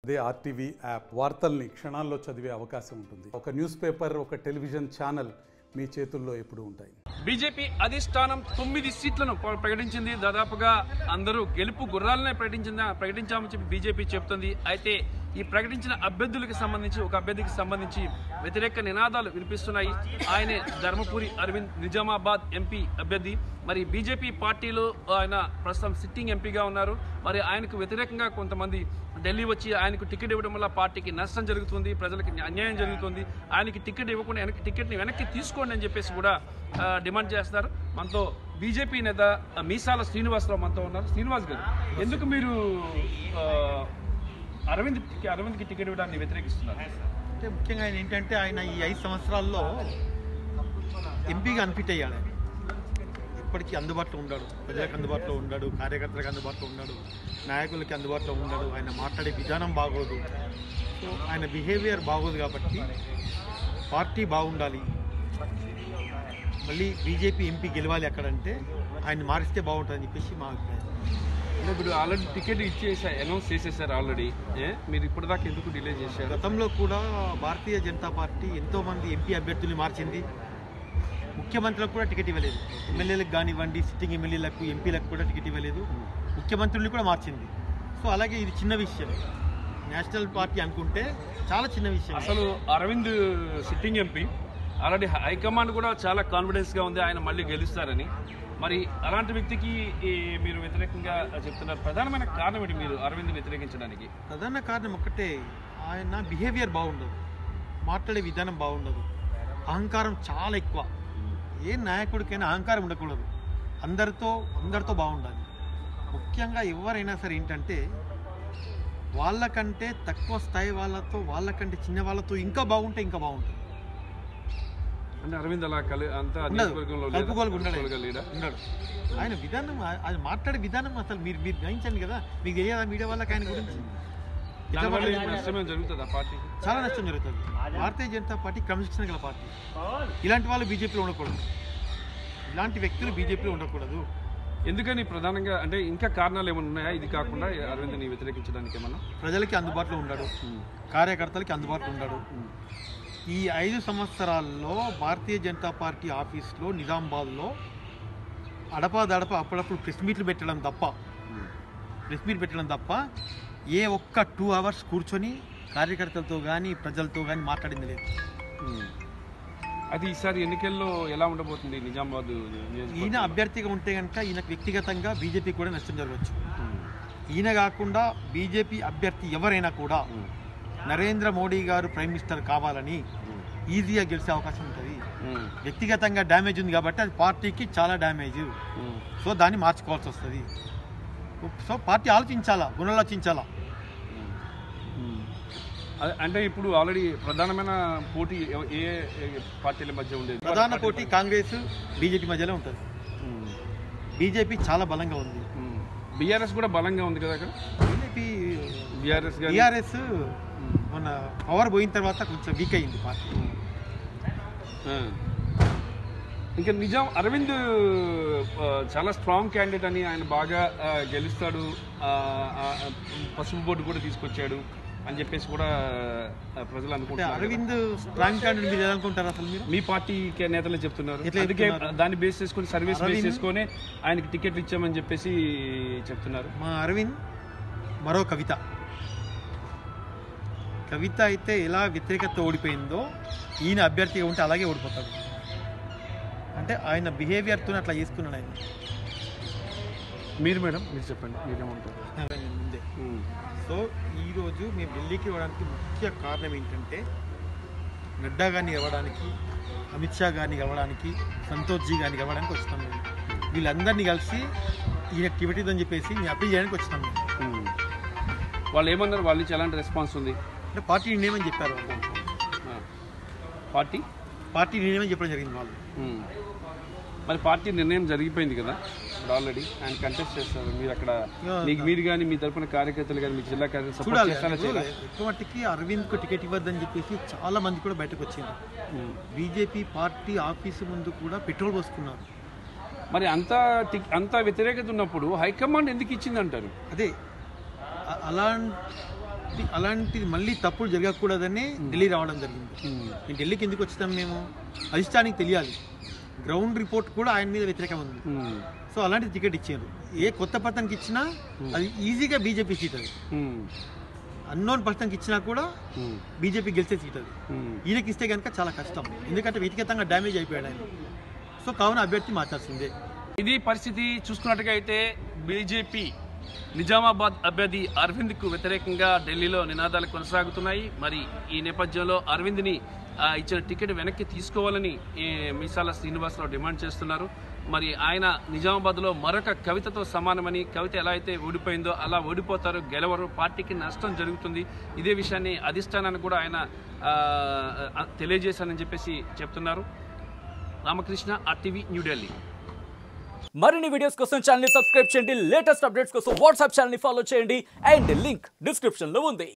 అదే RTV app వార్తల్ని క్షణాల్లో చదివే అవకాశం ఉంటుంది. ఒక న్యూస్ పేపర్, ఒక టెలివిజన్ ఛానల్ మీ చేతుల్లో ఎప్పుడూ ఉంటాయి. బీజేపీ అధిష్టానం 9 సీట్లను ప్రకటించింది. దాదాపుగా అందరూ గెలుపు గుర్రాలనే ప్రకటించామని చెప్పి బీజేపీ చెబుతుంది. అయితే ఈ ప్రకటించిన అభ్యర్థులకు సంబంధించి ఒక అభ్యర్థికి సంబంధించి వ్యతిరేక నినాదాలు వినిపిస్తున్నాయి. ఆయనే ధర్మపురి అరవింద్, నిజామాబాద్ ఎంపీ అభ్యర్థి. మరి బీజేపీ పార్టీలో ఆయన ప్రస్తుతం సిట్టింగ్ ఎంపీగా ఉన్నారు. మరి ఆయనకు వ్యతిరేకంగా కొంతమంది ఢిల్లీ వచ్చి ఆయనకు టికెట్ ఇవ్వడం వల్ల పార్టీకి నష్టం జరుగుతుంది, ప్రజలకు అన్యాయం జరుగుతుంది, ఆయనకి టికెట్ ఇవ్వకుండా టికెట్ని వెనక్కి తీసుకోండి అని చెప్పేసి కూడా డిమాండ్ చేస్తారు. మనతో బీజేపీ నేత మీసాల శ్రీనివాసరావు మనతో ఉన్నారు. శ్రీనివాస్ గారు, ఎందుకు మీరు అరవింద్కి టికెట్ ఇవ్వడాన్ని వ్యతిరేకిస్తున్నారు? అంటే ముఖ్యంగా ఆయన ఏంటంటే ఆయన ఈ 5 సంవత్సరాల్లో ఎంపీగా అన్ఫిట్ అయ్యాడు. ఇప్పటికీ అందుబాటులో ఉన్నాడు, ప్రజలకు అందుబాటులో ఉన్నాడు, కార్యకర్తలకు అందుబాటులో ఉన్నాడు, నాయకులకి అందుబాటులో ఉన్నాడు. ఆయన మాట్లాడే విధానం బాగోదు, సో ఆయన బిహేవియర్ బాగోదు. కాబట్టి పార్టీ బాగుండాలి, మళ్ళీ బీజేపీ ఎంపీ గెలవాలి అక్కడంటే ఆయన మారిస్తే బాగుంటుందని చెప్పేసి మా అభిప్రాయం. ఇప్పుడు ఆల్రెడీ టికెట్ అనౌన్స్ చేసేసారు ఆల్రెడీ, మీరు ఇప్పటిదాకా ఎందుకు డిలే చేశారు? గతంలో కూడా భారతీయ జనతా పార్టీ ఎంతోమంది ఎంపీ అభ్యర్థుల్ని మార్చింది. ముఖ్యమంత్రులకు కూడా టికెట్ ఇవ్వలేదు. ఎమ్మెల్యేలకు కానివ్వండి, సిట్టింగ్ ఎమ్మెల్యేలకు, ఎంపీలకు కూడా టికెట్ ఇవ్వలేదు. ముఖ్యమంత్రుల్ని కూడా మార్చింది. సో అలాగే ఇది చిన్న విషయం, నేషనల్ పార్టీ అనుకుంటే చాలా చిన్న విషయం. అసలు అరవింద్ సిట్టింగ్ ఎంపీ, ఆల్రెడీ హైకమాండ్ కూడా చాలా కాన్ఫిడెన్స్గా ఉంది ఆయన మళ్ళీ గెలుస్తారని. మరి అలాంటి వ్యక్తికి మీరు వ్యతిరేకంగా చెప్తున్నారు. ప్రధానమైన కారణం ఏంటి మీరు అరవింద్ని వ్యతిరేకించడానికి? ప్రధాన కారణం ఒక్కటే, ఆయన బిహేవియర్ బాగుండదు, మాట్లాడే విధానం బాగుండదు, అహంకారం చాలా ఎక్కువ. ఏ నాయకుడికైనా అహంకారం ఉండకూడదు, అందరితో బాగుండాలి. ముఖ్యంగా ఎవరైనా సరే ఏంటంటే వాళ్ళకంటే తక్కువ స్థాయి వాళ్ళకంటే చిన్న వాళ్ళతో ఇంకా బాగుంటే ఇంకా బాగుంటుంది. అంటే అరవింద్ అలా కలుపుకోలుగా ఉండడు. ఆయన విధానం, ఆయన మాట్లాడే విధానం అసలు మీరు గ్రహించండి కదా. మీకు తెలియదా మీడియా వాళ్ళకి ఆయన గురించి? చాలా నష్టం జరుగుతుంది. భారతీయ జనతా పార్టీ క్రమశిక్షణ గల పార్టీ. ఇలాంటి వాళ్ళు బీజేపీలో ఉండకూడదు, ఇలాంటి వ్యక్తులు బీజేపీలో ఉండకూడదు. ఎందుకని ప్రధానంగా అంటే ఇంకా కారణాలు ఏమైనా ఉన్నాయా ఇది కాకుండా అరవింద్ని వ్యతిరేకించడానికి? ఏమన్నా ప్రజలకి అందుబాటులో ఉన్నాడు, కార్యకర్తలకి అందుబాటులో ఉన్నాడు. ఈ 5 సంవత్సరాల్లో భారతీయ జనతా పార్టీ ఆఫీస్లో నిజామాబాద్లో అడపాదడప అప్పుడప్పుడు ప్రెస్ మీట్లు పెట్టడం తప్ప ఏ ఒక్క 2 అవర్స్ కూర్చొని కార్యకర్తలతో కానీ ప్రజలతో కానీ మాట్లాడింది లేదు. అది ఈసారి ఎన్నికల్లో ఎలా ఉండబోతుంది నిజామాబాద్? ఈయన అభ్యర్థిగా ఉంటే కనుక ఈయనకు వ్యక్తిగతంగా బీజేపీ కూడా నష్టం జరగవచ్చు. ఈయన కాకుండా బీజేపీ అభ్యర్థి ఎవరైనా కూడా నరేంద్ర మోడీ గారు ప్రైమ్ మినిస్టర్ కావాలని ఈజీగా గెలిచే అవకాశం ఉంటుంది. వ్యక్తిగతంగా డ్యామేజ్ ఉంది కాబట్టి అది పార్టీకి చాలా డ్యామేజ్. సో దాన్ని మార్చుకోవాల్సి వస్తుంది. సో పార్టీ పునరాలోచించాలా. అంటే ఇప్పుడు ఆల్రెడీ ప్రధానమైన పోటీ ఏ పార్టీల మధ్య ఉండేది? ప్రధాన పోటీ కాంగ్రెస్ బీజేపీ మధ్యలో ఉంటుంది. బీజేపీ చాలా బలంగా ఉంది, బీఆర్ఎస్ కూడా బలంగా ఉంది కదా. అక్కడ బీఆర్ఎస్ మన పవర్ పోయిన తర్వాత కొంచెం వీక్ అయింది పార్టీ. ఇంకా అరవింద్ చాలా స్ట్రాంగ్ క్యాండిడేట్ అని, ఆయన బాగా గెలుస్తాడు, పసుపు బోర్డు కూడా తీసుకొచ్చాడు అని చెప్పేసి కూడా ప్రజలు అనుకుంటారు. అరవింద్ స్ట్రాంగ్ క్యాండిడేట్ మీరు అనుకుంటారు అసలు? మీరు మీ పార్టీ నేతలే చెప్తున్నారు. అందుకే దాన్ని బేస్ చేసుకుని, సర్వీస్ బేస్ చేసుకొని ఆయనకి టికెట్లు ఇచ్చామని చెప్పేసి చెప్తున్నారు. మా అరవింద్ మరో కవిత అయితే ఎలా వ్యతిరేకత ఓడిపోయిందో ఈయన అభ్యర్థిగా ఉంటే అలాగే ఓడిపోతాడు. అంటే ఆయన బిహేవియర్తో అట్లా చేసుకున్నాడు ఆయన. మీరు మేడం మీరు చెప్పండి, మీరేమంటారు? ముందే సో ఈరోజు మేము ఢిల్లీకి ఇవ్వడానికి ముఖ్య కారణం ఏంటంటే నడ్డా గారిని ఇవ్వడానికి, అమిత్ షా గారిని ఇవ్వడానికి, సంతోష్జీ గారిని ఇవ్వడానికి వచ్చినాం మేము. వీళ్ళందరినీ కలిసి ఈయన టికెట్ ఇదని చెప్పేసి మేము అప్పీల్ చేయడానికి వచ్చినాం మేము. వాళ్ళు ఏమన్నారు? వాళ్ళ నుంచి ఎలాంటి రెస్పాన్స్ ఉంది? అంటే పార్టీ నిర్ణయం అని చెప్పారు. పార్టీ నిర్ణయం అని చెప్పడం జరిగింది వాళ్ళు. మరి పార్టీ నిర్ణయం జరిగిపోయింది కదా ఇప్పుడు ఆల్రెడీ. ఆయన కంటెస్ట్ చేస్తారు. మీరు అక్కడ మీరు కానీ మీ తరఫున కార్యకర్తలు కానీ మీ జిల్లా కార్యకర్తలు ఎక్కువ మట్టికి అరవింద్కు టికెట్ ఇవ్వద్దని చెప్పేసి చాలా మంది కూడా బయటకు వచ్చింది. బీజేపీ పార్టీ ఆఫీసు ముందు కూడా పెట్రోల్ పోసుకున్నారు. మరి అంత వ్యతిరేకత ఉన్నప్పుడు హైకమాండ్ ఎందుకు ఇచ్చింది అంటారు? అదే అలా అలాంటిది మళ్ళీ తప్పులు జరగకూడదని ఢిల్లీ రావడం జరిగింది. నేను ఢిల్లీకి ఎందుకు వచ్చాం, మేము అధిష్టానికి తెలియాలి, గ్రౌండ్ రిపోర్ట్ కూడా ఆయన మీద వ్యతిరేకం ఉంది. సో అలాంటి టికెట్ ఇచ్చారు. ఏ కొత్త పర్సన్కి ఇచ్చినా అది ఈజీగా బీజేపీ సీట్, అది అన్నోన్ పర్సన్కి ఇచ్చినా కూడా బీజేపీ గెలిచే సీట్ అది. ఈయనకి ఇస్తే కనుక చాలా కష్టం, ఎందుకంటే వ్యక్తిగతంగా డ్యామేజ్ అయిపోయాడు ఆయన. సో కావున అభ్యర్థి మార్చాల్సిందే. ఇది పరిస్థితి. చూసుకున్నట్టుగా అయితే బీజేపీ నిజామాబాద్ అభ్యర్థి అరవింద్కు వ్యతిరేకంగా ఢిల్లీలో నినాదాలు కొనసాగుతున్నాయి. మరి ఈ నేపథ్యంలో అరవింద్ని ఇచ్చిన టికెట్ వెనక్కి తీసుకోవాలని మీసాల శ్రీనివాసరావు డిమాండ్ చేస్తున్నారు. మరి ఆయన నిజామాబాద్లో మరొక కవితతో సమానమని, కవిత ఎలా అయితే ఓడిపోయిందో అలా ఓడిపోతారు, గెలవరు, పార్టీకి నష్టం జరుగుతుంది. ఇదే విషయాన్ని అధిష్టానాన్ని కూడా ఆయన తెలియజేశానని చెప్పేసి చెప్తున్నారు. రామకృష్ణ, RTV, న్యూఢిల్లీ. మరిన్ని వీడియోస్ కోసం ఛానల్ ని సబ్స్క్రైబ్ చేయండి. లేటెస్ట్ అప్డేట్స్ కోసం వాట్సాప్ ఛానల్ ని ఫాలో చేయండి. అండ్ లింక్ డిస్క్రిప్షన్ లో ఉంది.